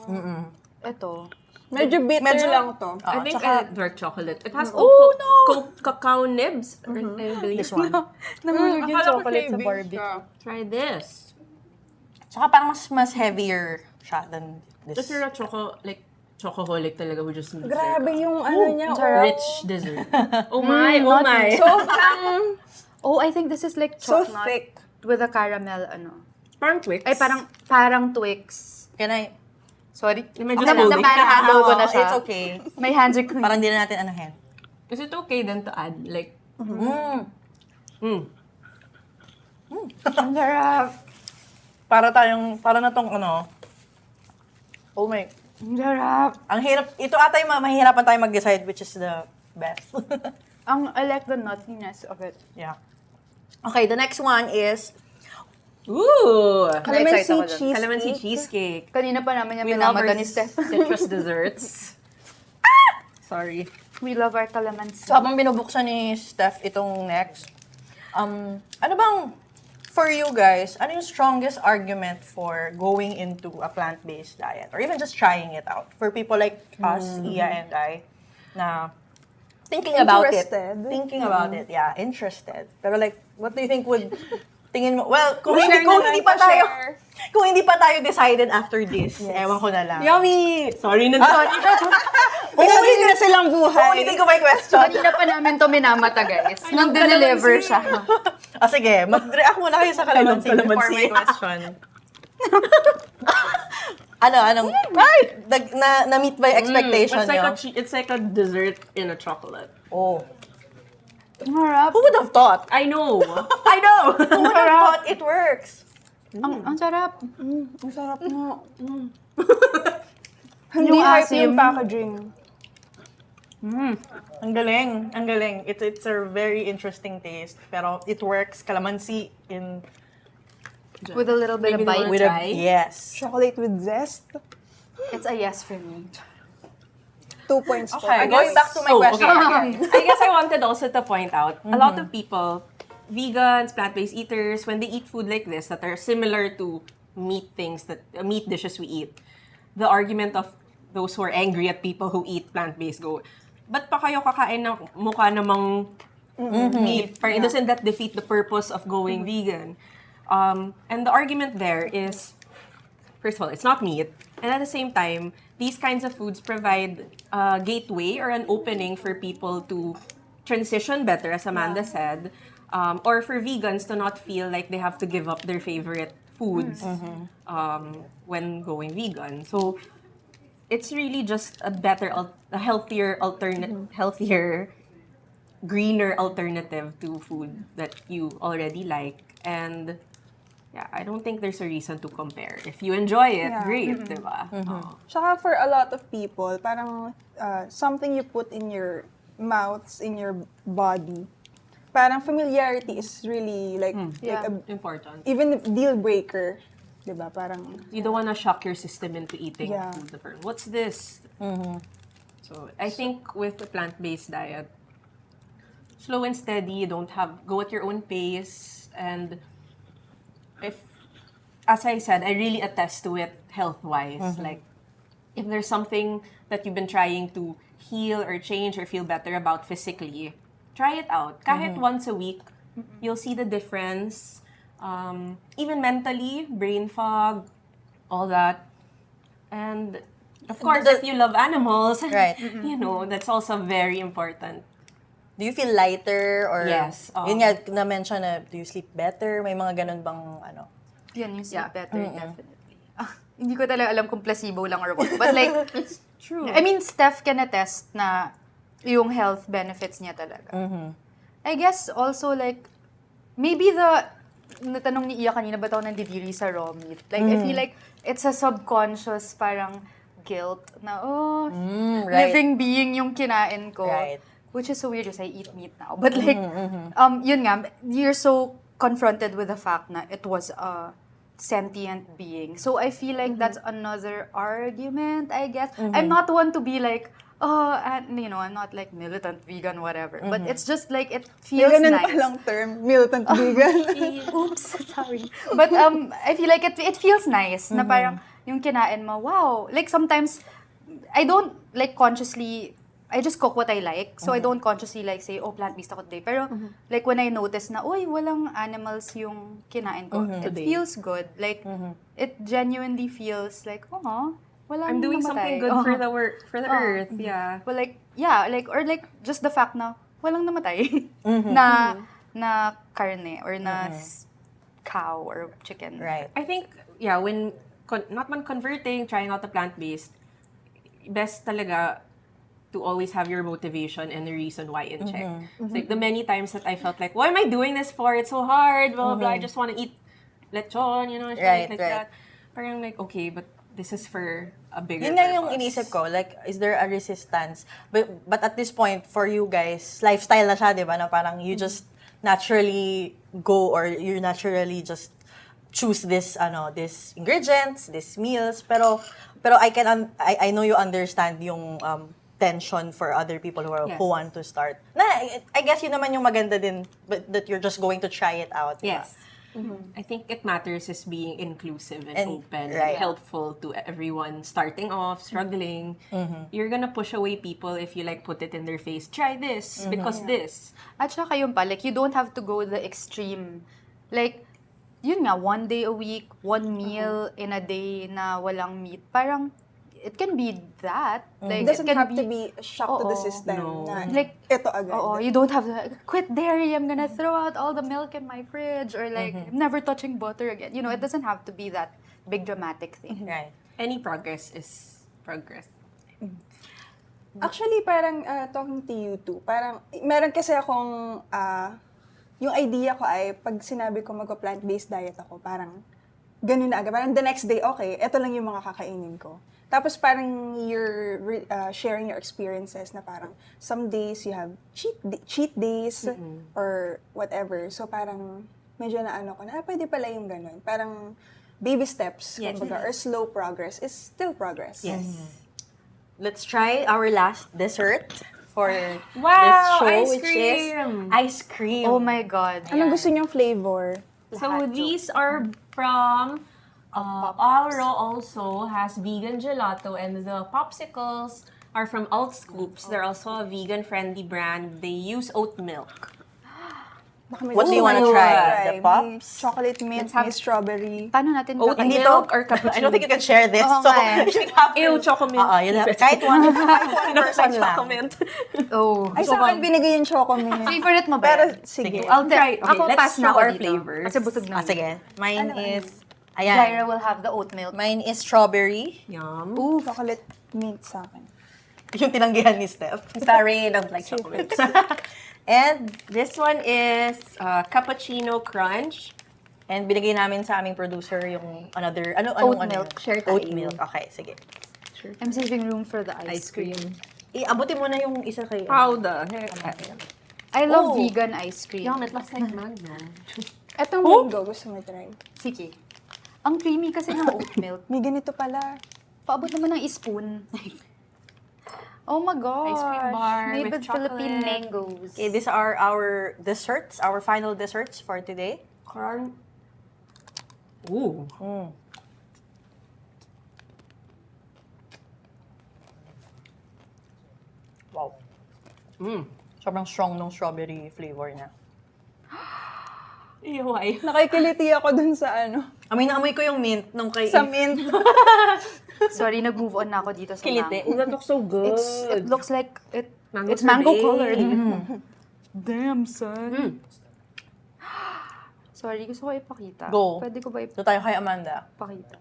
Ito. Medyo bitter Medyo- lang to. I think dark chocolate. It has cacao nibs. I believe. This one. Namulog yung Akala ko chocolate sa shavings Barbie. siya. Try this. Tsaka parang mas heavier siya than this. If you're a chocoholic talaga, we just need Grabe yung ano niya. rich dessert. Oh my, oh my. Oh, I think this is like So chocolate thick. with a caramel, ano. Parang Twix. Ay, parang Twix. Can I? Sorry. Medyo Na- tubig. na-manhandle ko na siya. It's okay. My hands are clean. Parang di na natin anahin. Is it okay then to add like Ang sarap. Para na tong ano. Oh my. Ang sarap. Ang hirap. Ito ata yung mahihirapan tayo mag-decide which is the best. I like the nuttiness of it. Yeah. Okay, the next one is ooh, excited ako dun. cheesecake. calamansi cheesecake. Kanina pa namin yung We love minamata our ni Steph. citrus desserts. Sorry. We love our calamansi. So, habang binubuksan ni Steph itong next, ano bang, for you guys, ano yung strongest argument for going into a plant-based diet? Or even just trying it out? For people like us, Iya and I, na thinking about it. Interested. Thinking about it, yeah, interested. Pero like, what do you think would, tingin mo, well, kung Pa-share hindi naman, pa tayo, pa-share. kung hindi pa tayo decided after this, ewan ko na lang. Yummy! Sorry na. May sarili na silang buhay. Ulitin ko may question. Kanina pa namin to minamata, guys. Nung dineliver siya. Sige, mag-react muna kayo sa calamansi before my question. Anong, na-meet by expectation It's like nyo? it's like a dessert in a chocolate. Oh. Ang harap. Who would have thought? I know. I know. Who would have thought it works? Ang sarap. Ang sarap na. Hindi Yung hype asim. yung packaging. Ang galing. Ang galing. It's a very interesting taste. Pero it works. Calamansi in... With a little bit Maybe of bite. they With Try? yes. Chocolate with zest. It's a yes for me. 2 points for Okay, me. going back to my question. I guess I wanted also to point out, a lot of people, vegans, plant-based eaters, when they eat food like this that are similar to meat things, that meat dishes we eat, the argument of those who are angry at people who eat plant-based go, ba't pa kayo kakain ng mukha namang meat? Parang doesn't that defeat the purpose of going vegan? And the argument there is, first of all, it's not meat. And at the same time, these kinds of foods provide a gateway or an opening for people to transition better, as Amanda said, or for vegans to not feel like they have to give up their favorite foods when going vegan. So it's really just a better, a healthier healthier, greener alternative to food that you already like. And yeah, I don't think there's a reason to compare. If you enjoy it, Yeah. great, diba? Oo. Tsaka for a lot of people, parang something you put in your mouths, in your body, parang familiarity is really like Yeah. Important. even a deal breaker. Diba? Parang, You don't want to shock your system into eating Yeah. food. What's this? So I think with the plant-based diet, slow and steady. You don't have go at your own pace, and if, as I said, I really attest to it health-wise. Like, if there's something that you've been trying to heal or change or feel better about physically, try it out. Kahit once a week, you'll see the difference. Even mentally, brain fog, all that. And of course, if you love animals, Right. you know, that's also very important. Do you feel lighter or... Yes, Yun nga, na-mention na, do you sleep better? May mga ganun bang, ano? Yun yung sleep better, definitely. Hindi ko talaga alam kung placebo lang or what. But like, It's true. I mean, Steph can attest na yung health benefits niya talaga. I guess also like, maybe natanong ni Iya kanina, ba't ako nandidiri sa raw meat? Like, I feel like it's a subconscious parang guilt na, right. living being yung kinain ko. Right. Which is so weird because I eat meat now. But like, yun nga, you're so confronted with the fact na it was a sentient being. So I feel like that's another argument, I guess. I'm not one to be like, and, you know, I'm not like militant vegan, whatever. But it's just like, it feels ganun nice. palang term, militant vegan. Oops, sorry. But I feel like it feels nice na parang yung kinain mo, wow. Like sometimes, I don't like consciously, I just cook what I like. So I don't consciously like say, plant-based ako today. Pero like when I notice na, walang animals yung kinain ko, it Today. feels good. Like, it genuinely feels like, walang I'm doing something namatay. good for the earth. Yeah. But like, yeah, like, or like, just the fact na walang namatay na karne or na cow or chicken. Right. I think, yeah, when, not man converting, trying out the plant-based, best talaga to always have your motivation and the reason why in check. It's like the many times that I felt like, what am I doing this for? It's so hard, blah, blah, blah. I just want to eat lechon, you know, I just wanna eat like that. Parang like, okay, but this is for a bigger Yun nga yung purpose. inisip ko, like, is there a resistance? But at this point, for you guys, lifestyle na siya, di ba? Na parang you just naturally go or you naturally just choose this ingredients, these meals. Pero I know you understand yung tension for other people who want to start. I guess yun naman yung maganda din, but that you're just going to try it out. di ba? Yes. I think it matters is being inclusive and open right. and helpful to everyone starting off, struggling. You're gonna push away people if you like put it in their face. Try this because this. At saka yun pa, like, you don't have to go the extreme. Like, yun nga, 1 day a week, 1 meal in a day na walang meat. Parang, it can be that. Like, It doesn't can have to be a shock to the Oo. system. No. Na, Like, ito agad. Oo, you don't have to quit dairy, I'm gonna throw out all the milk in my fridge, or like, I'm never touching butter again. You know, it doesn't have to be that big dramatic thing. Right. Any progress is progress. Actually, parang talking to you too, parang meron kasi akong, yung idea ko ay pag sinabi ko mag-plant-based diet ako, parang ganun na agad. Parang the next day, okay, eto lang yung mga kakainin ko. Tapos parang you're sharing your experiences na parang some days you have cheat days or whatever. So parang medyo na ano ko na, pwede pala yung ganun. Parang baby steps, Yes. kumbaga, or slow progress is still progress. Yes. Let's try our last dessert for Wow, this show, ice which is cream. ice cream. Oh my God. Anong gusto niyong flavor? So these are from Auro also has vegan gelato, and the popsicles are from Alt Scoops. They're also a vegan-friendly brand. They use oat milk. What do you wanna try? The May pops? chocolate mint, may strawberry. Paano natin Oat Hindi milk to, or cappuccino? I don't think you can share this. Oo so, nga eh. you have to... Ew, chocolate. Yun na. Kahit one person lang. Oh. Ay, sa akin binigay yung choco mint. Favorite mo ba Pero, yan? sige. I'll try. Okay, Ako let's pass na show ako our dito. flavors. Kasi busog na. Sige. Mine Ano, is... Jaira Ayan. will have the oat milk. Mine is strawberry. Yum. Ooh. Chocolate mint sa akin. Yung tinanggihan ni Steph. Sorry, I don't like chocolate. And This one is cappuccino crunch. and binigay namin sa aming producer yung another... Oat milk. Share tayo. Oat milk. Okay, sige. I'm saving room for the ice cream. Abutin mo na yung isa kay... How the heck? I love Oh. vegan ice cream. Yum, it looks like mango. Etong mango, gusto mo try? Sige. Ang creamy kasi ng oat milk. May ganito pala. Paabot naman ng spoon. Oh my gosh. Ice cream bar Made with with Philippine chocolate. mangoes. Okay, these are our desserts, our final desserts for today. Corn. Ooh. Wow. Mm. Sobrang strong nung strawberry flavor niya. Iway. Nakikiliti ako dun sa ano. Amoy na amoy ko yung mint nung kay... Sa mint. Sorry, nag-move on na ako dito sa Kilite. mango. That looks so good. It looks like Mango it's mango sorbet. colored. Damn, son. Sorry, gusto ko ipakita. Go. Pwede ko ba Doon tayo kay Amanda. ipakita?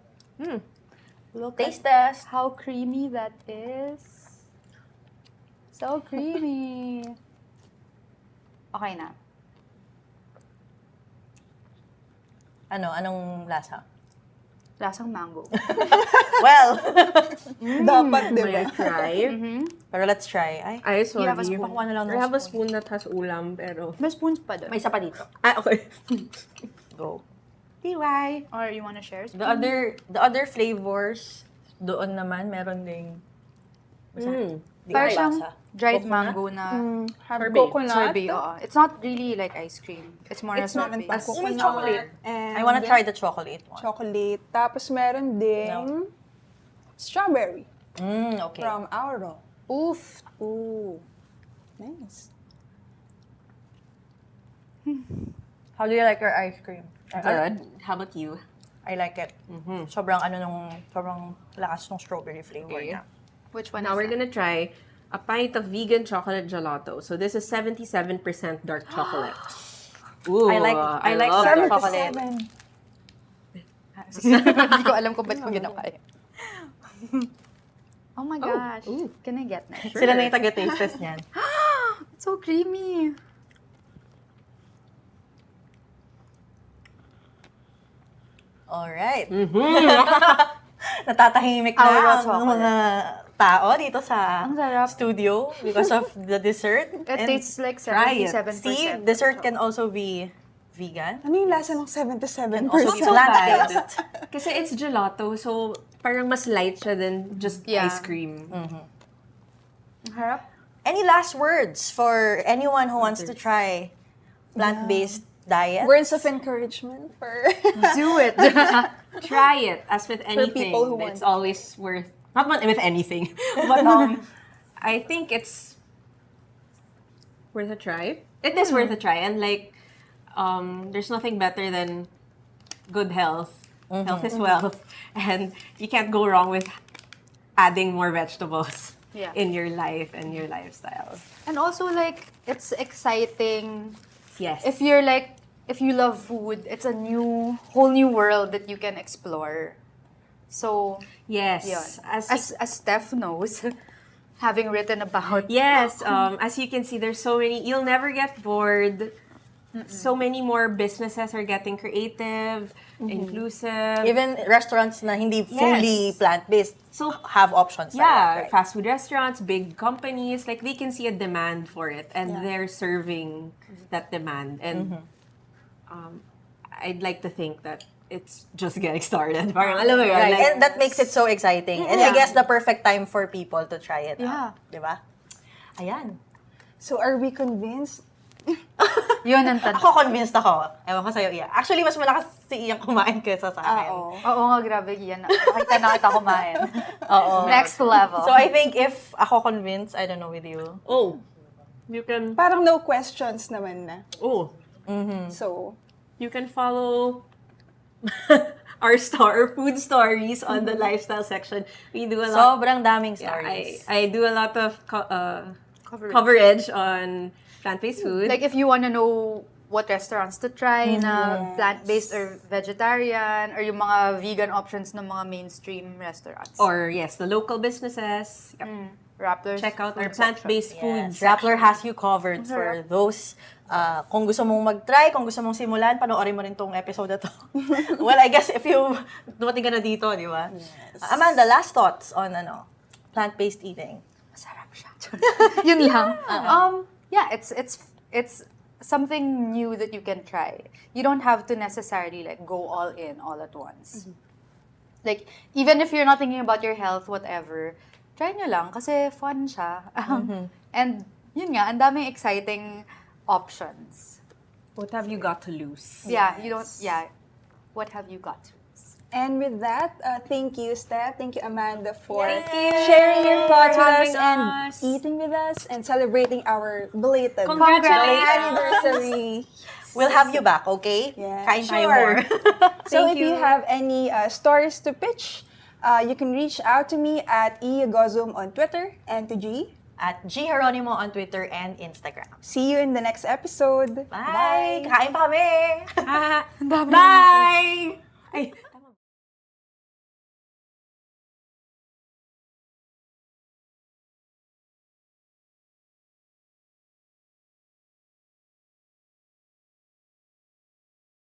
Look, taste test. How creamy that is. So creamy. Okay na. Anong lasa? Lasang mango. Well, Dapat, di ba? May I try? pero let's try. Ay, Ay, sorry. You have a spoon. pakuha na lang I ng have a spoon that has ulam, pero... May spoons pa doon. May isa pa dito. Ah, okay. Go. TY. Or you wanna share? The other flavors, doon naman, meron ding... Di ko Parang siyang lasa. dried Coconut? mango na Have Sorbet. coconut. sorbet. It's not really like ice cream. It's more It's a not sorbet. as May coconut. chocolate. And I wanna try the chocolate one. chocolate. Tapos meron ding strawberry Okay. from Auro. Oof. Ooh. Nice. How do you like your ice cream? Good. How about you? I like it. Sobrang sobrang lakas ng strawberry flavor Okay. niya. Which one Now is we're that? gonna try a pint of vegan chocolate gelato. So this is 77% dark chocolate. Ooh, I like love dark dark chocolate. Hindi ko alam kung ba't ko ginawa yun. Oh my gosh. ooh. Can I get that? Sila na yung taga-taste test niyan. It's so creamy. Alright. Natatahimik na Auro ang chocolate. mga tao dito sa Ang sarap. studio because of the dessert. It tastes like try it. 77%. See, dessert can also be vegan. Ano yung lasa ng 77%? Also be so bad. plant-based. Kasi it's gelato, so parang mas light siya than just Yeah. ice cream. Ang harap. Any last words for anyone who wants to try plant-based diet? Words of encouragement for... Do it. Try it. As with anything, people who it's want. always worth, not with anything, but I think it's worth a try. It is worth a try. And like, there's nothing better than good health. Health is wealth. And you can't go wrong with adding more vegetables Yeah. in your life and your lifestyle. And also, like, it's exciting. Yes. If you love food, it's a whole new world that you can explore. So, yes. yun. As As Steph knows, having written about. Yes, as you can see, there's so many. You'll never get bored. So many more businesses are getting creative, inclusive. Even restaurants na hindi fully Yes. plant-based So, have options. like that, Yeah, right? fast food restaurants, big companies, like they can see a demand for it, and they're serving that demand. And I'd like to think that it's just getting started. Parang, alam mo yun, Right. like, And that makes it so exciting. And I guess the perfect time for people to try it Yeah. out. Diba? Ayan. So are we convinced? Yun ang tanong. Ako convinced ako. Ewan ko sa'yo, Iya. Actually, mas malakas si Iyang kumain kaysa sa akin. Oo. Oo nga, grabe yan. Nakita na kita kumain. Oo. Next level. So I think if ako convinced, I don't know with you. oh, you can, Parang no questions naman na. So, you can follow our food stories on the lifestyle section. We do a lot. Sobrang daming Yeah, stories. I do a lot of coverage on plant-based food. Like if you wanna know what restaurants to try na plant-based or vegetarian or yung mga vegan options ng mga mainstream restaurants. or yes, the local businesses. Yep. Rappler. Check out our food plant-based food Yes, Rappler section. has you covered for those. Kung gusto mong mag-try, kung gusto mong simulan, panoorin mo rin tong episode na to. Well, I guess if you dumating ka na dito, di ba? Yes. Amanda, last thoughts on plant-based eating. Masarap siya. Yun lang. Yeah, it's something new that you can try. You don't have to necessarily like go all in all at once. Like even if you're not thinking about your health, whatever, try nyo lang kasi fun siya. And yun nga, ang daming exciting options. What have you got to lose? Yeah, you don't. Yeah, what have you got to lose? and with that, thank you, Steph. Thank you, Amanda, for Thank you sharing your thoughts for with us having and us. eating with us and celebrating our belated Congratulations. anniversary. We'll have you back, okay? Yeah. Kain tayo Sure. more. So Thank if you you. have any stories to pitch, you can reach out to me at eagozum on Twitter and to G. At G Geronimo on Twitter and Instagram. See you in the next episode. Bye! Kain pa kami! Bye! Ay!